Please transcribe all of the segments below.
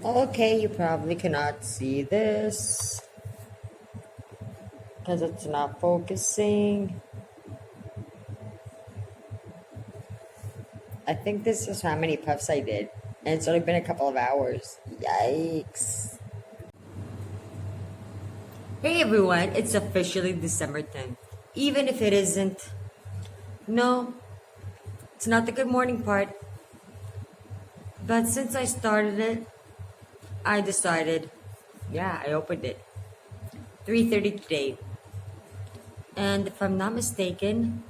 Okay, you probably cannot see this because it's not focusing. I think this is how many puffs I did, and it's only been a couple of hours. Yikes. Hey everyone, it's officially December 10th. Even if it isn't, no, it's not the good morning part. But since I started it, I decided, yeah, I opened it. 3:30 today. And if I'm not mistaken,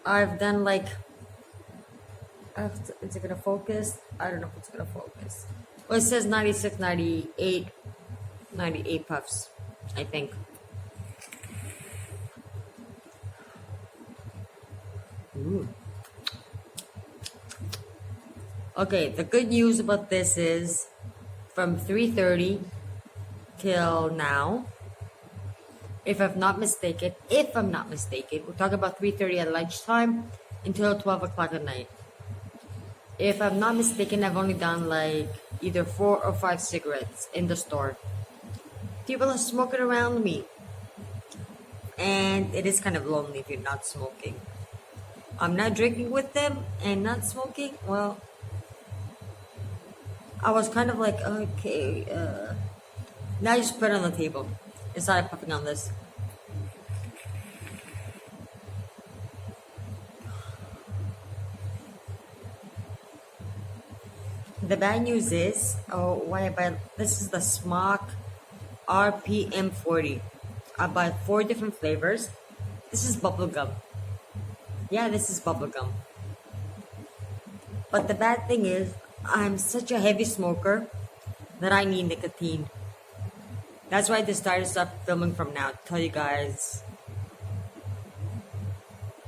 I've done like, is it gonna focus? I don't know if it's gonna focus. Well, it says 96, 98, 98 puffs, I think. Ooh. Okay, the good news about this is from 3:30 till now, if I'm not mistaken, we're talking about 3:30 at lunchtime until 12 o'clock at night. If I'm not mistaken, I've only done like either 4 or 5 cigarettes in the store. People are smoking around me. And it is kind of lonely if you're not smoking. I'm not drinking with them and not smoking. Well, I was kind of like, okay, now I just put it on the table and started puffing on this. The bad news is, this is the Smock RPM 40. I bought 4 different flavors. This is bubblegum. Yeah, this is bubblegum. But the bad thing is, I'm such a heavy smoker that I need nicotine. That's why I decided to stop filming from now. Tell you guys.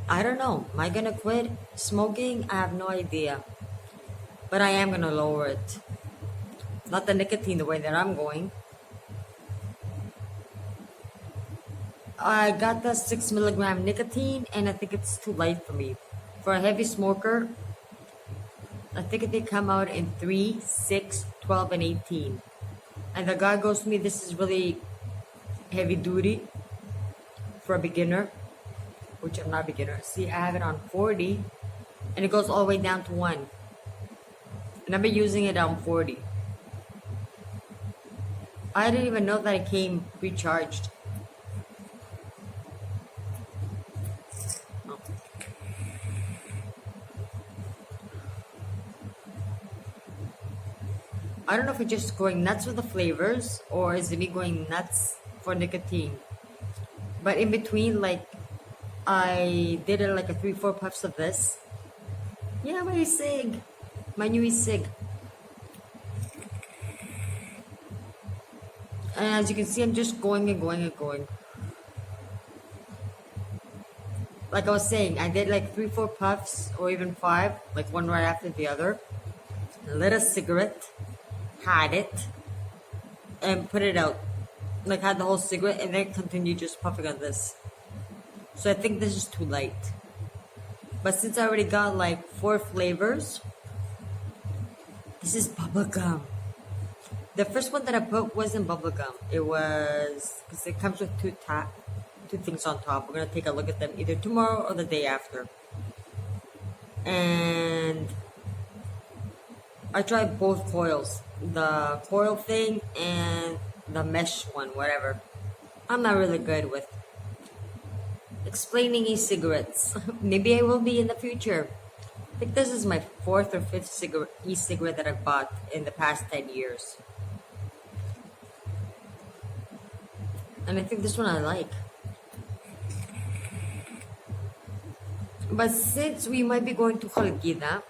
I don't know. Am I gonna quit smoking? I have no idea. But I am gonna lower it. Not the nicotine the way that I'm going. I got the 6 milligram nicotine and I think it's too light for me. For a heavy smoker, I think they come out in 3, 6, 12, and 18. And the guy goes to me, this is really heavy duty for a beginner, which I'm not a beginner. See, I have it on 40 and it goes all the way down to 1. And I've been using it on 40. I didn't even know that it came recharged. I don't know if it's just going nuts with the flavors or is it me going nuts for nicotine. But in between, like, I did it like a 3-4 puffs of this. Yeah, my cig. My new cig. And as you can see, I'm just going and going and going. Like I was saying, I did like 3-4 puffs or even 5, like one right after the other. Lit a cigarette. Had it and put it out, like had the whole cigarette and then continue just puffing on this. So I think this is too light, but since I already got like 4 flavors, this is bubblegum. The first one that I put wasn't bubblegum. It was, because it comes with 2 things on top. We're gonna take a look at them either tomorrow or the day after. And I tried both coils, the coil thing and the mesh one, whatever. I'm not really good with explaining e-cigarettes. Maybe I will be in the future. I think this is my 4th or 5th e-cigarette that I've bought in the past 10 years. And I think this one I like. But since we might be going to Khalkida,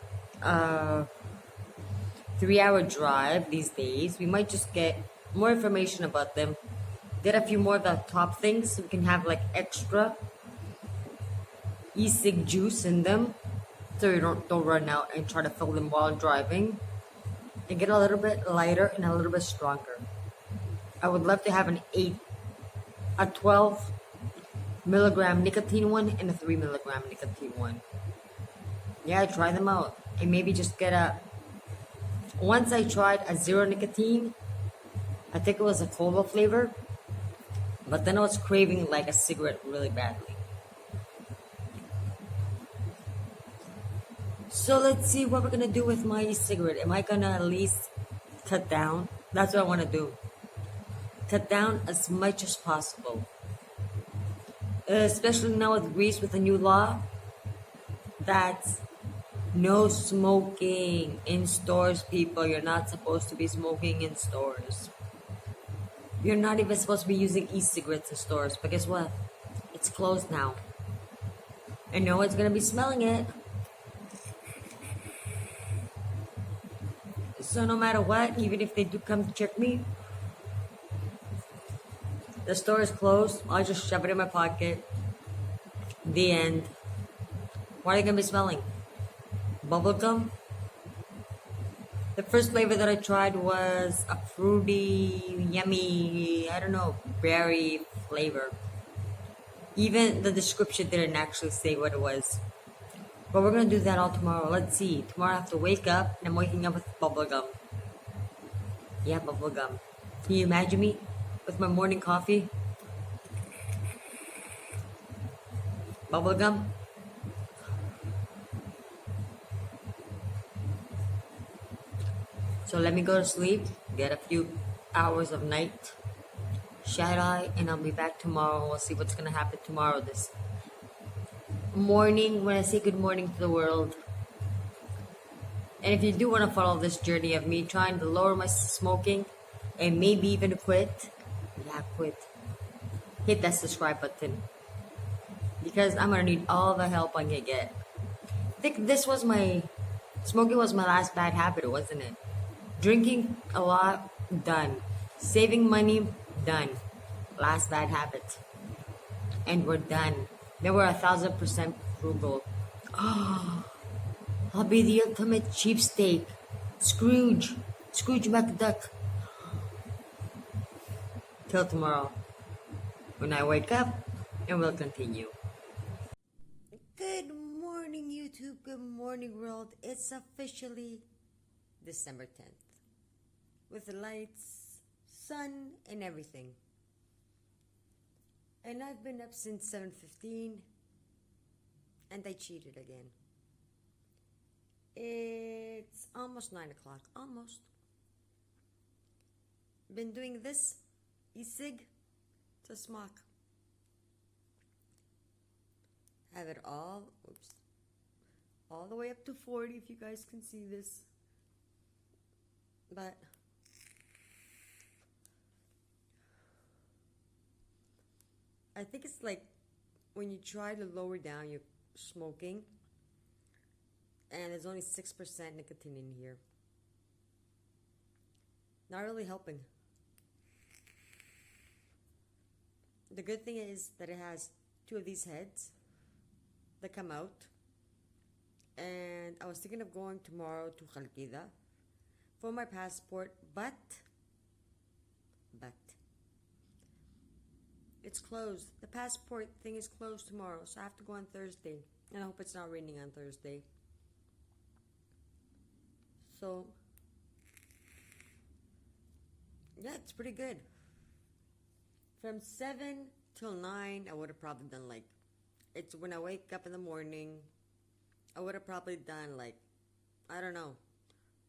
3-hour drive these days, we might just get more information about them, get a few more of the top things so we can have like extra e-cig juice in them so we don't run out and try to fill them while driving, and get a little bit lighter and a little bit stronger. I would love to have a 12 milligram nicotine one and a 3 milligram nicotine one. Yeah, try them out and maybe just get a Once I tried a zero nicotine, I think it was a cola flavor, but then I was craving like a cigarette really badly. So let's see what we're gonna do with my e-cigarette. Am I gonna at least cut down? That's what I wanna do. Cut down as much as possible. Especially now with Greece with the new law that's no smoking in stores, people. You're not supposed to be smoking in stores. You're not even supposed to be using e-cigarettes in stores. But guess what? It's closed now. And no one's gonna be smelling it. So no matter what, even if they do come to check me, the store is closed. I'll just shove it in my pocket. The end. What are they gonna be smelling? Bubblegum? The first flavor that I tried was a fruity, yummy, I don't know, berry flavor. Even the description didn't actually say what it was. But we're gonna do that all tomorrow. Let's see. Tomorrow I have to wake up and I'm waking up with bubblegum. Yeah, bubblegum. Can you imagine me with my morning coffee? Bubblegum? So let me go to sleep, get a few hours of night, shut eye, and I'll be back tomorrow. We'll see what's gonna happen tomorrow this morning when I say good morning to the world. And if you do want to follow this journey of me trying to lower my smoking and maybe even quit, yeah, quit. Hit that subscribe button because I'm gonna need all the help I can get. I think smoking was my last bad habit, wasn't it? Drinking a lot, done. Saving money, done. Last bad habit. And we're done. Then we're 1,000% frugal. Oh, I'll be the ultimate cheapskate. Scrooge McDuck. Till tomorrow, when I wake up, and we'll continue. Good morning, YouTube. Good morning, world. It's officially December 10th. With the lights, sun, and everything. And I've been up since 7:15, and I cheated again. It's almost 9 o'clock, almost. Been doing this e-cig to smoke. Have it all the way up to 40 if you guys can see this. But I think it's like when you try to lower down your smoking and there's only 6% nicotine in here. Not really helping. The good thing is that it has 2 of these heads that come out. And I was thinking of going tomorrow to Khalkida for my passport, but it's closed. The passport thing is closed tomorrow, so I have to go on Thursday. And I hope it's not raining on Thursday. So, yeah, it's pretty good. From 7 till 9, I would have probably done like, it's when I wake up in the morning, I would have probably done like, I don't know,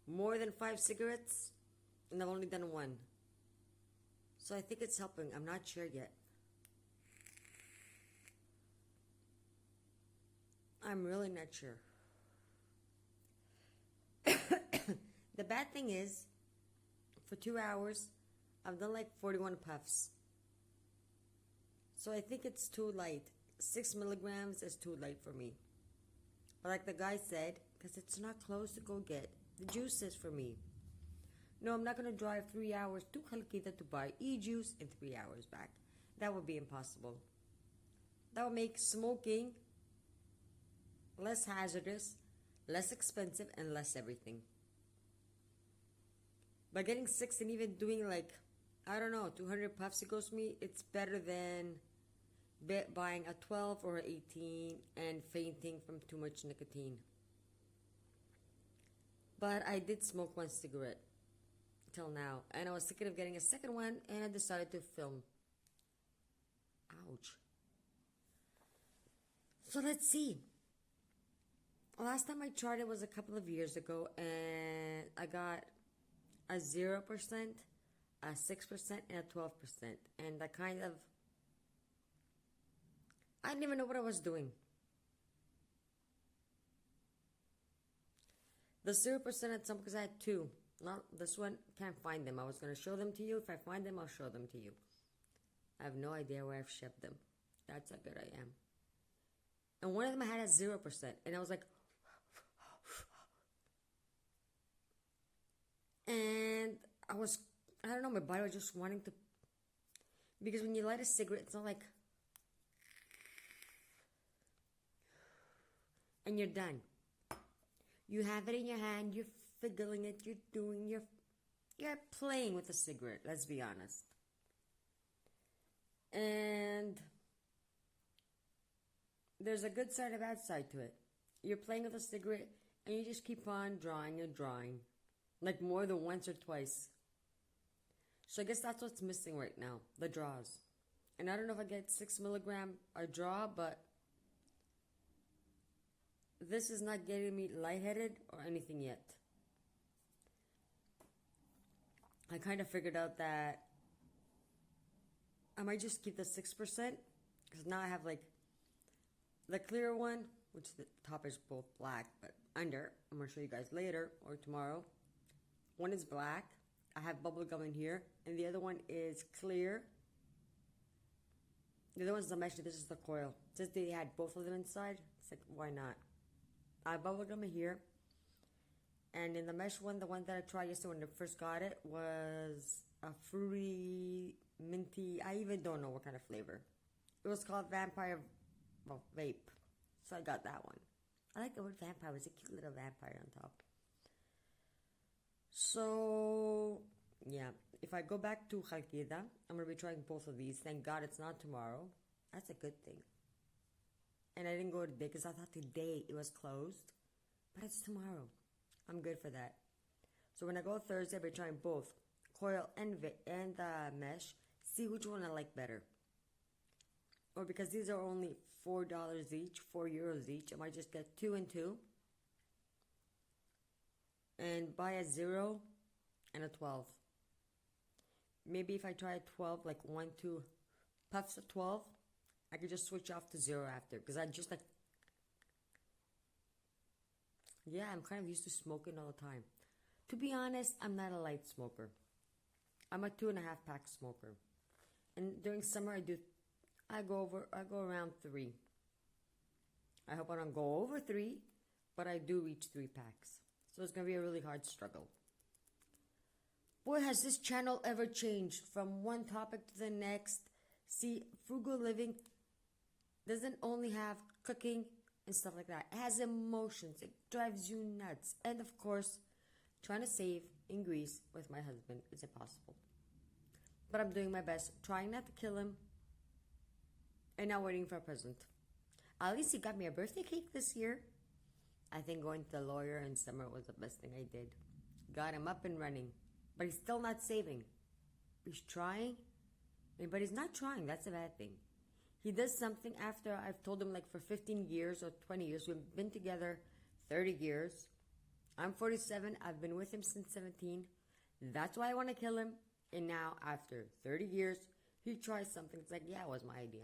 more than 5 cigarettes, and I've only done 1. So I think it's helping. I'm not sure yet. I'm really not sure. The bad thing is, for 2 hours, I've done like 41 puffs. So I think it's too light. 6 milligrams is too light for me. But like the guy said, because it's not close to go get the juices for me. No, I'm not going to drive 3 hours to Khalkida to buy e-juice and 3 hours back. That would be impossible. That would make smoking less hazardous, less expensive, and less everything. By getting 6 and even doing like, I don't know, 200 puffs it goes me, it's better than buying a 12 or 18 and fainting from too much nicotine. But I did smoke one cigarette till now, and I was thinking of getting a second one, and I decided to film. Ouch. So let's see. Last time I tried it was a couple of years ago, and I got a 0%, a 6%, and a 12%. And I didn't even know what I was doing. The 0% at some because I had two. Not this one, can't find them. I was going to show them to you. If I find them, I'll show them to you. I have no idea where I've shipped them. That's how good I am. And one of them I had a 0%. And I was like, and I don't know, my body was just wanting to, because when you light a cigarette, it's not like, and you're done. You have it in your hand, you're fiddling it, you're playing with a cigarette, let's be honest. And there's a good side and a bad side to it. You're playing with a cigarette, and you just keep on drawing and drawing. Like more than once or twice. So I guess that's what's missing right now, the draws. And I don't know if I get 6 milligram a draw, but this is not getting me lightheaded or anything yet. I kind of figured out that I might just keep the 6%, because now I have like the clear one, which the top is both black, but under, I'm going to show you guys later or tomorrow. One is black. I have bubble gum in here. And the other one is clear. The other one's the mesh. This is the coil. Since they had both of them inside, it's like, why not? I have bubble gum in here. And in the mesh one, the one that I tried yesterday when I first got it, was a fruity, minty, I even don't know what kind of flavor. It was called Vampire Vape. So I got that one. I like the word vampire. It's a cute little vampire on top. So, yeah, if I go back to Khalkida, I'm going to be trying both of these. Thank God it's not tomorrow. That's a good thing. And I didn't go today because I thought today it was closed. But it's tomorrow. I'm good for that. So when I go Thursday, I'll be trying both coil and mesh. See which one I like better. Or because these are only $4 each, €4 each, I might just get 2 and 2. And buy a 0 and a 12. Maybe if I try a 12, like 1, 2 puffs of 12, I could just switch off to 0 after. Because I just like, yeah, I'm kind of used to smoking all the time. To be honest, I'm not a light smoker. I'm a 2.5 pack smoker. And during summer, I go around 3. I hope I don't go over 3, but I do reach 3 packs. So it's going to be a really hard struggle. Boy, has this channel ever changed from one topic to the next. See, frugal living doesn't only have cooking and stuff like that. It has emotions. It drives you nuts. And of course, trying to save in Greece with my husband is impossible. But I'm doing my best, trying not to kill him, and now waiting for a present. At least he got me a birthday cake this year. I think going to the lawyer in summer was the best thing I did. Got him up and running. But he's still not saving. He's trying. But he's not trying. That's a bad thing. He does something after I've told him like for 15 years or 20 years. We've been together 30 years. I'm 47. I've been with him since 17. That's why I want to kill him. And now after 30 years, he tries something. It's like, yeah, it was my idea.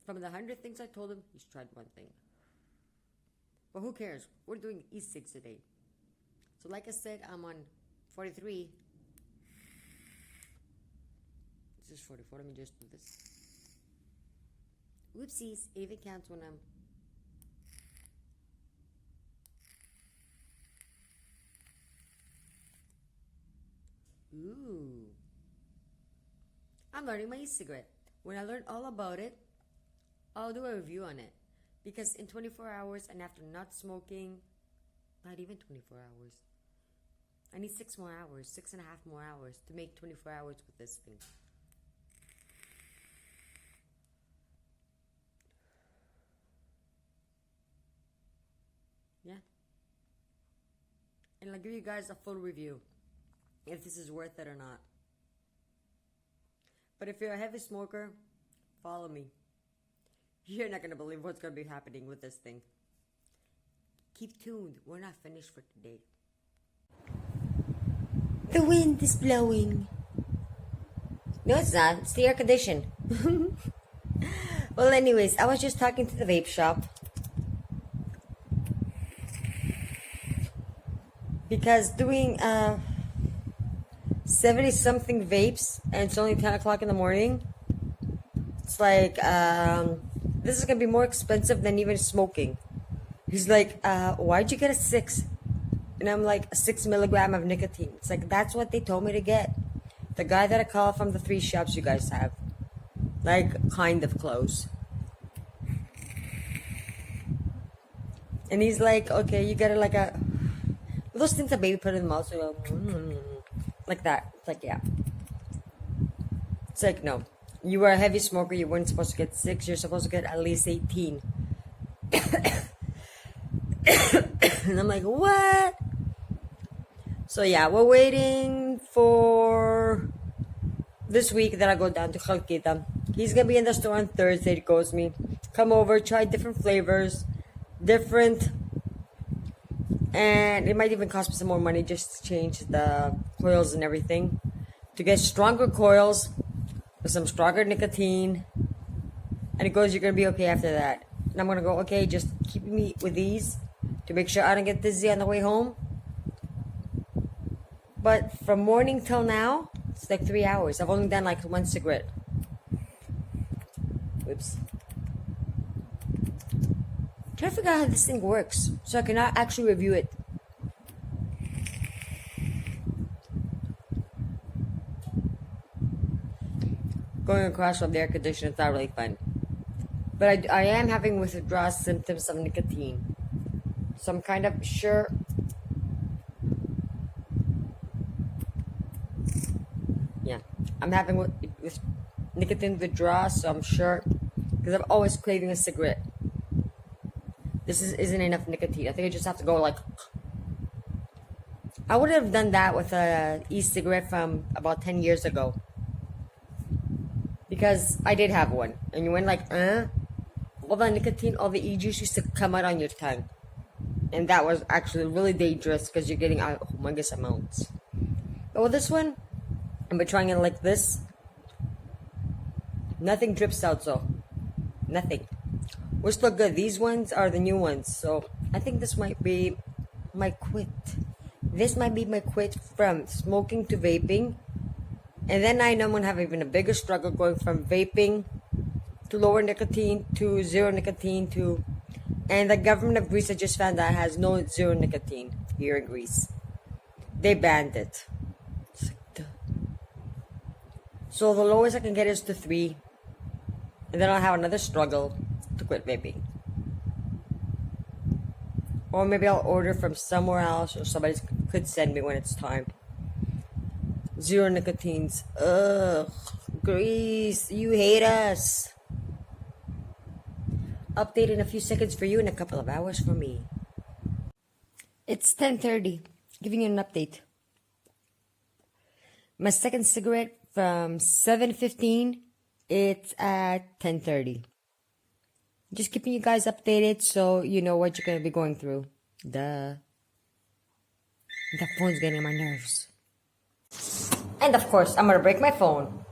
From the 100 things I told him, he's tried one thing. But who cares? We're doing e-cigs today. So like I said, I'm on 43. This is 44. Let me just do this. Whoopsies. It even counts when I'm... Ooh. I'm learning my e-cigarette. When I learn all about it, I'll do a review on it. Because in 24 hours and after not smoking, not even 24 hours, I need 6 more hours, 6.5 more hours to make 24 hours with this thing. Yeah, I'll give you guys a full review if this is worth it or not. But if you're a heavy smoker, follow me. You're not gonna believe what's gonna be happening with this thing. Keep tuned. We're not finished for today. The wind is blowing. No, it's not. It's the air condition. Well, anyways, I was just talking to the vape shop. Because doing 70-something vapes, and it's only 10 o'clock in the morning, it's like, this is going to be more expensive than even smoking. He's like, why'd you get a 6? And I'm like, a 6 milligram of nicotine. It's like, that's what they told me to get. The guy that I call from the 3 shops you guys have. Like, kind of close. And he's like, okay, you get it like a... Those things that baby put in the mouth, so like that. It's like, yeah. It's like, no. You were a heavy smoker, you weren't supposed to get 6, you're supposed to get at least 18. And I'm like, what? So yeah, we're waiting for this week that I go down to Chalkita. He's gonna be in the store on Thursday. He goes me, come over, try different flavors, different, and it might even cost me some more money just to change the coils and everything, to get stronger coils with some stronger nicotine. And he goes, you're gonna be okay after that. And I'm gonna go, okay, just keep me with these to make sure I don't get dizzy on the way home. But from morning till now, it's like 3 hours. I've only done like 1 cigarette. Oops. Try to figure out how this thing works so I can actually review it. Going across from the air conditioner is not really fun. But I am having withdrawal symptoms of nicotine. So I'm kind of sure. Yeah, I'm having with nicotine withdrawal, so I'm sure, because I'm always craving a cigarette. This isn't enough nicotine. I think I just have to go like. I would have done that with a e-cigarette from about 10 years ago. Because I did have one, and you went like, all the nicotine, all the e-juice used to come out on your tongue. And that was actually really dangerous because you're getting humongous amounts. But with this one, I've been trying it like this. Nothing drips out, so nothing. We're still good. These ones are the new ones, so I think this might be my quit. This might be my quit from smoking to vaping. And then I know I'm going to have even a bigger struggle going from vaping to lower nicotine to zero nicotine to... And the government of Greece, I just found out, has no zero nicotine here in Greece. They banned it. So the lowest I can get is to 3. And then I'll have another struggle to quit vaping. Or maybe I'll order from somewhere else, or somebody could send me when it's time. Zero nicotines. Ugh. Greece, you hate us. Update in a few seconds for you, in a couple of hours for me. It's 10:30. Giving you an update. My second cigarette from 7:15. It's at 10:30. Just keeping you guys updated so you know what you're gonna be going through. Duh. That phone's getting on my nerves. And of course, I'm gonna break my phone.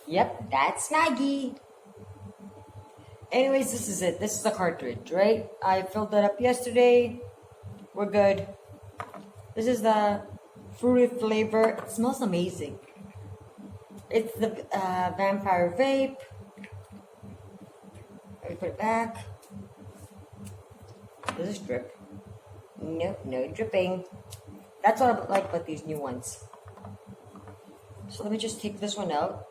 Yep, that's Maggie. Anyways, this is it. This is the cartridge, right? I filled it up yesterday. We're good. This is the fruity flavor. It smells amazing. It's the vampire vape. Let me put it back. Does this drip? Nope, no dripping. That's what I like about these new ones. So let me just take this one out,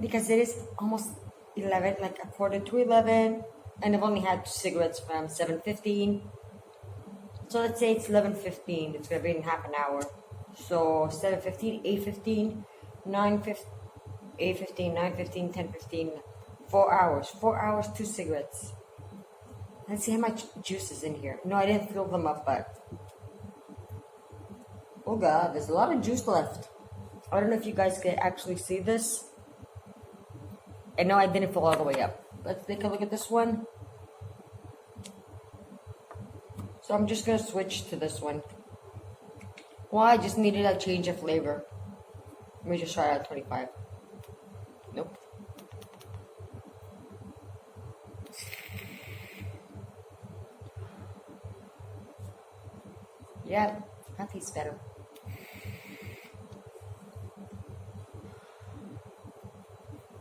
because it is almost 11, like a quarter to 11, and I've only had 2 cigarettes from 7:15. So let's say it's 11:15. It's gonna be in half an hour. So 7:15, 8:15, 9:15, 8:15, 9:15, 10:15. 4 hours. 4 hours, 2 cigarettes. Let's see how much juice is in here. No, I didn't fill them up, but Oh god, there's a lot of juice left. I don't know if you guys can actually see this. And no, I didn't fill all the way up. Let's take a look at this one. So I'm just gonna switch to this one. Well, I just needed a change of flavor. Let me just try it at 25. Nope. Yeah, that tastes better.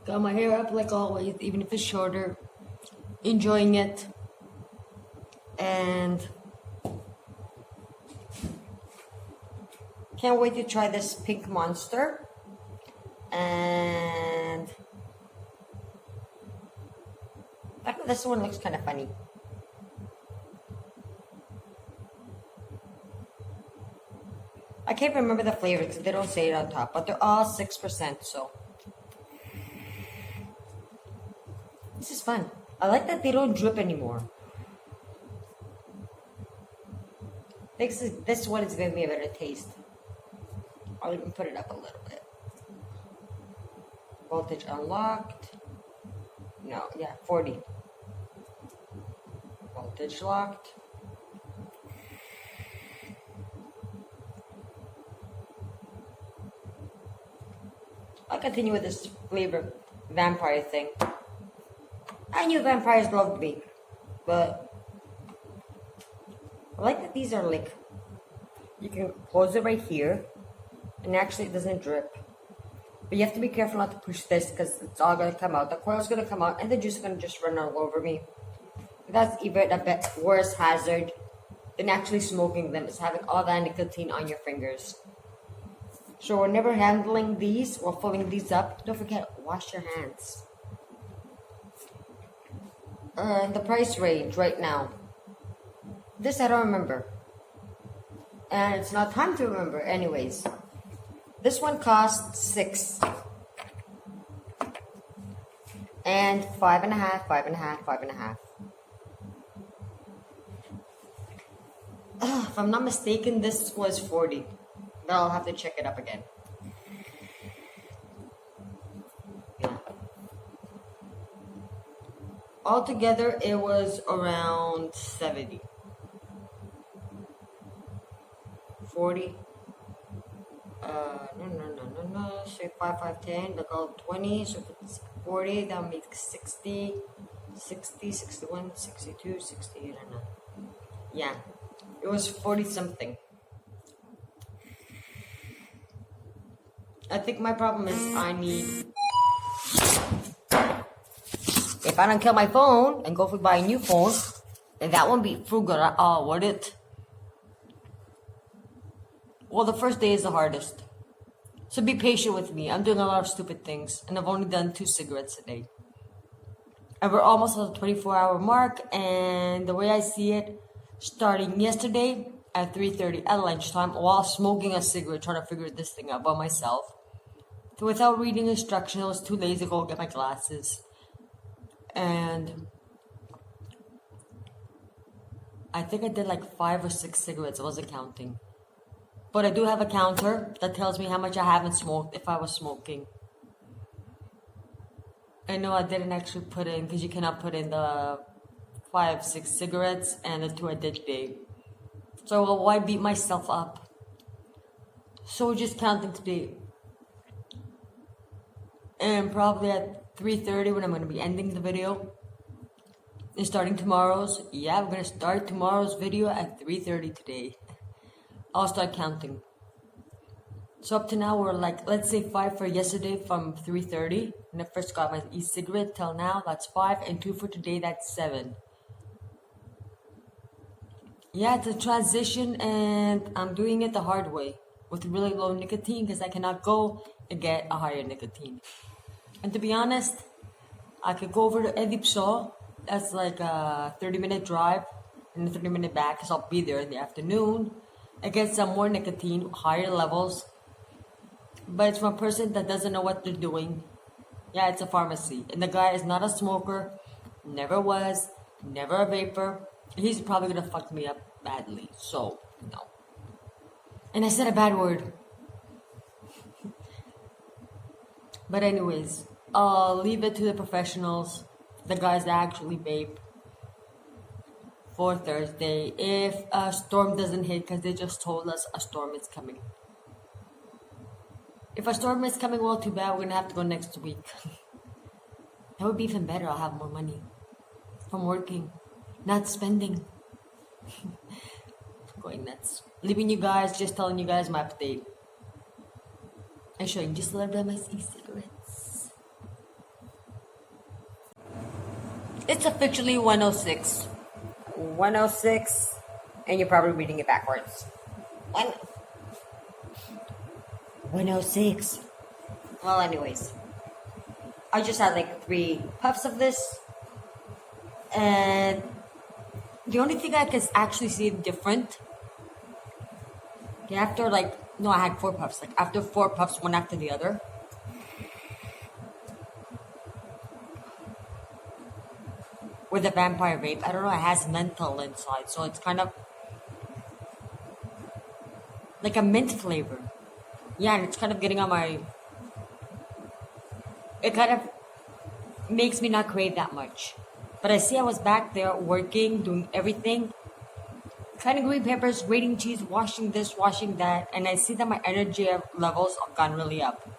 Got my hair up like always, even if it's shorter. Enjoying it. And can't wait to try this pink monster. And I think this one looks kind of funny. I can't remember the flavor because they don't say it on top, but they're all 6%, so this is fun. I like that they don't drip anymore. This one is giving me a better taste. I'll even put it up a little bit. Voltage unlocked. No, yeah, 40. Voltage locked. I'll continue with this flavor vampire thing. I knew vampires loved vape, but I like that these are like, you can close it right here, and actually it doesn't drip. But you have to be careful not to push this because it's all going to come out. The coil's going to come out and the juice is going to just run all over me. That's even a bit worse hazard than actually smoking them, is having all that nicotine on your fingers. So whenever handling these or filling these up, don't forget, wash your hands. The price range right now. This I don't remember. And it's not time to remember anyways. This one costs 6. And 5.5, 5.5, 5.5. If I'm not mistaken, this was 40. But I'll have to check it up again. Yeah. Altogether, it was around 70. 40. No. Say 5, 5, 10. Look, all 20. So if it's 40, that makes 60, 60, 61, 62, 68. I don't know. Yeah. It was 40 something. I think my problem is I need, if I don't kill my phone and go buy a new phone, then that won't be frugal at all, would it? Well, the first day is the hardest. So be patient with me. I'm doing a lot of stupid things, and I've only done 2 cigarettes a day. And we're almost at the 24-hour mark, and the way I see it, starting yesterday at 3:30 at lunchtime, while smoking a cigarette, trying to figure this thing out by myself. So without reading instructions, I was too lazy to go get my glasses. And I think I did like 5 or 6 cigarettes. I wasn't counting. But I do have a counter that tells me how much I haven't smoked if I was smoking. I know I didn't actually put in, because you cannot put in the 5, 6 cigarettes and the 2 I did today. So why beat myself up? So we're just counting today. And probably at 3:30 when I'm going to be ending the video. And starting tomorrow's. Yeah, we're going to start tomorrow's video at 3:30 today. I'll start counting. So up to now we're like, let's say 5 for yesterday from 3:30. When I first got my e-cigarette till now, that's 5. And 2 for today, that's 7. Yeah, it's a transition, and I'm doing it the hard way with really low nicotine because I cannot go and get a higher nicotine. And to be honest, I could go over to Edipso. That's like a 30-minute drive and a 30-minute back because I'll be there in the afternoon and get some more nicotine, higher levels. But it's from a person that doesn't know what they're doing. Yeah, it's a pharmacy. And the guy is not a smoker, never was, never a vapor. He's probably gonna fuck me up badly, so no. And I said a bad word. But anyways, I'll leave it to the professionals, the guys that actually vape, for Thursday. If a storm doesn't hit, because they just told us a storm is coming. If a storm is coming, well, too bad. We're gonna have to go next week. That would be even better. I'll have more money from working, not spending. Going nuts. Leaving you guys, just telling you guys my update. And showing just a little bit of my e-cigarettes. It's officially 106. 106, and you're probably reading it backwards. 106. Well, anyways, I just had like 3 puffs of this, and the only thing I can actually see different, after no, I had 4 puffs. Like after 4 puffs, one after the other. With a vampire vape, I don't know, it has menthol inside, so it's kind of like a mint flavor. Yeah, and it's kind of getting on my... It kind of makes me not crave that much. But I see I was back there working, doing everything. Cutting green peppers, grating cheese, washing this, washing that. And I see that my energy levels have gone really up.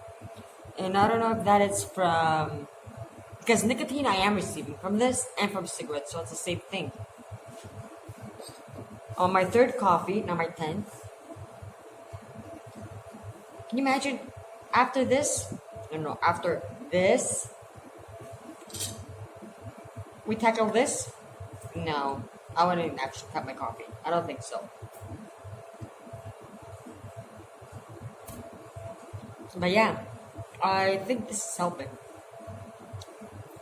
And I don't know if that is from... Because nicotine I am receiving from this and from cigarettes, so it's the same thing. On my 3rd coffee, now my 10th. Can you imagine after this? No, after this, we tackle this? No, I wouldn't actually cut my coffee. I don't think so. But yeah, I think this is helping.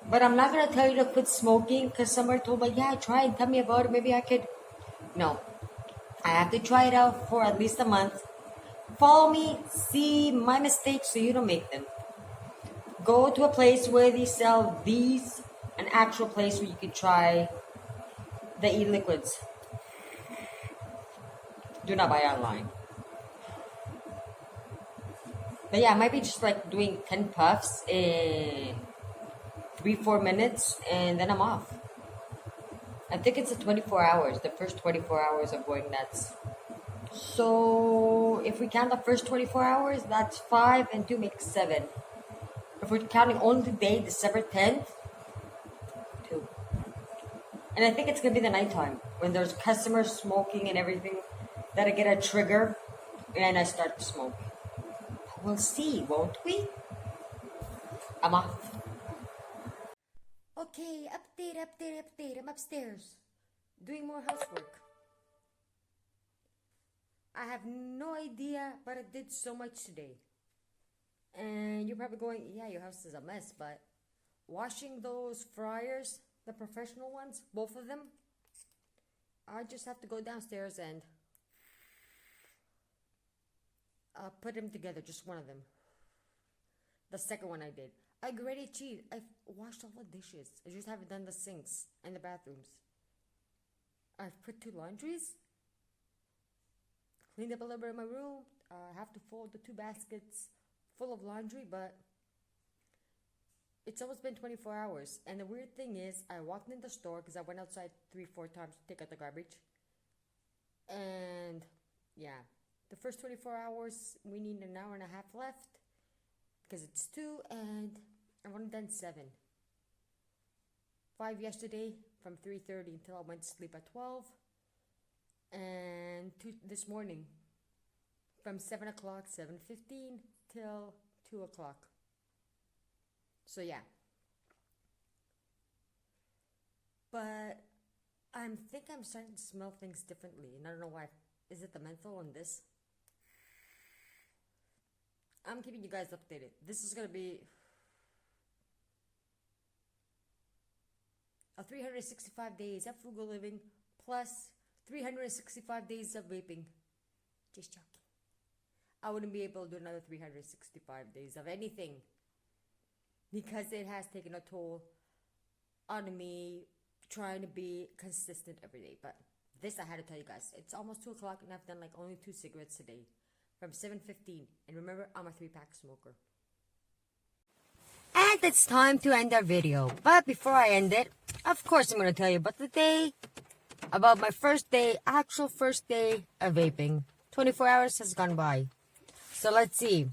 But I'm not going to tell you to quit smoking because somebody told me, yeah, try it, tell me about it, maybe I could. No, I have to try it out for at least a month. Follow me, see my mistakes so you don't make them. Go to a place where they sell these, an actual place where you can try the e-liquids. Do not buy online. But yeah, I might be just like doing 10 puffs in 3-4 minutes and then I'm off. I think it's 24 hours, the first 24 hours of going nuts. So if we count the first 24 hours, that's 5 and 2 makes 7. If we're counting only today, December 10th, 2. And I think it's going to be the nighttime when there's customers smoking and everything that I get a trigger and I start to smoke. We'll see, won't we? I'm off. Okay, update. I'm upstairs doing more housework. I have no idea, but I did so much today. And you're probably going, yeah, your house is a mess, but washing those fryers, the professional ones, both of them, I just have to go downstairs and put them together, just one of them. The second one I did. I grated cheese. I've washed all the dishes. I just haven't done the sinks and the bathrooms. I've put 2 laundries. Cleaned up a little bit of my room. I have to fold the 2 baskets full of laundry, but it's almost been 24 hours. And the weird thing is, I walked in the store because I went outside 3-4 times to take out the garbage. And yeah, the first 24 hours, we need an hour and a half left because it's 2 and I've only done 7. 5 yesterday from 3:30 until I went to sleep at 12. And 2 this morning from 7 o'clock, 7:15 till 2 o'clock. So yeah. But I think I'm starting to smell things differently, and I don't know why. Is it the menthol on this? I'm keeping you guys updated. This is going to be a 365 days of frugal living plus 365 days of vaping. Just joking. I wouldn't be able to do another 365 days of anything because it has taken a toll on me trying to be consistent every day. But This I had to tell you guys. It's almost 2 o'clock and I've done like only 2 cigarettes today. From 7:15. And remember, I'm a 3-pack smoker. And it's time to end our video. But before I end it, of course I'm going to tell you about the day. About my first day, actual first day of vaping. 24 hours has gone by. So let's see.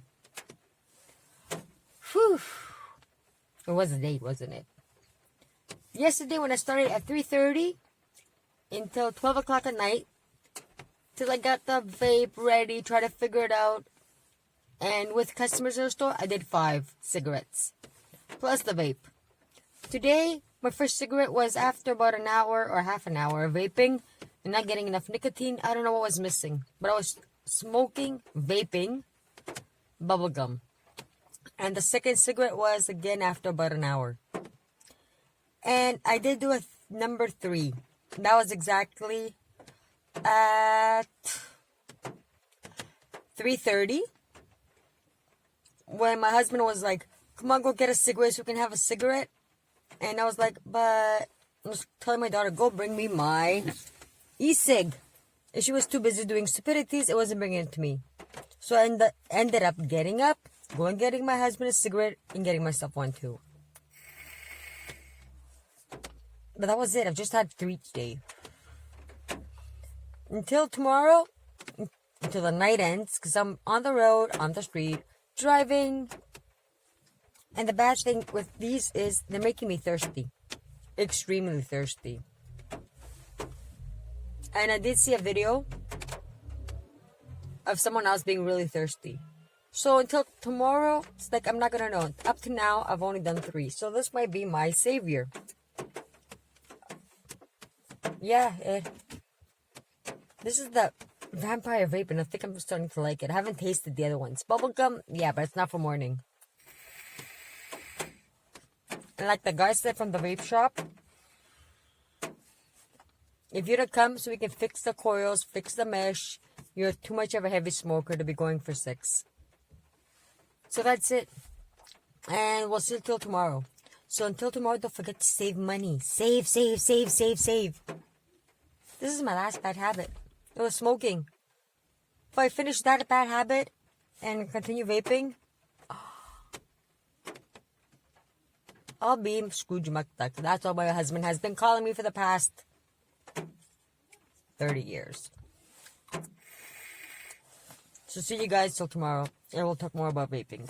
Whew. It was a date, wasn't it? Yesterday when I started at 3:30 until 12 o'clock at night, till I got the vape ready, try to figure it out. And with customers in the store, I did 5 cigarettes. Plus the vape. Today, my first cigarette was after about an hour or half an hour of vaping and not getting enough nicotine. I don't know what was missing, but I was smoking, vaping, bubblegum. And the second cigarette was again after about an hour. And I did do a number 3. That was exactly at 3:30 when my husband was like, come on, go get a cigarette so we can have a cigarette. And I was like, but I was telling my daughter, go bring me my e-cig. And she was too busy doing stupidities. It wasn't bringing it to me. So I ended up getting up, going getting my husband a cigarette, and getting myself one too. But that was it. I've just had 3 today. Until tomorrow, until the night ends, because I'm on the road, on the street, driving. And the bad thing with these is they're making me thirsty. Extremely thirsty. And I did see a video of someone else being really thirsty. So until tomorrow, it's like I'm not going to know. Up to now, I've only done 3. So this might be my savior. Yeah, this is the vampire vape, and I think I'm starting to like it. I haven't tasted the other ones. Bubblegum, yeah, but it's not for morning. And like the guy said from the vape shop, if you don't come so we can fix the coils, fix the mesh, you're too much of a heavy smoker to be going for 6. So that's it. And we'll see you till tomorrow. So until tomorrow, don't forget to save money. Save, save, save, save, save. This is my last bad habit. It was smoking. If I finish that bad habit and continue vaping, I'll be Scrooge McDuck. That's what my husband has been calling me for the past 30 years. So see you guys till tomorrow. And we'll talk more about vaping.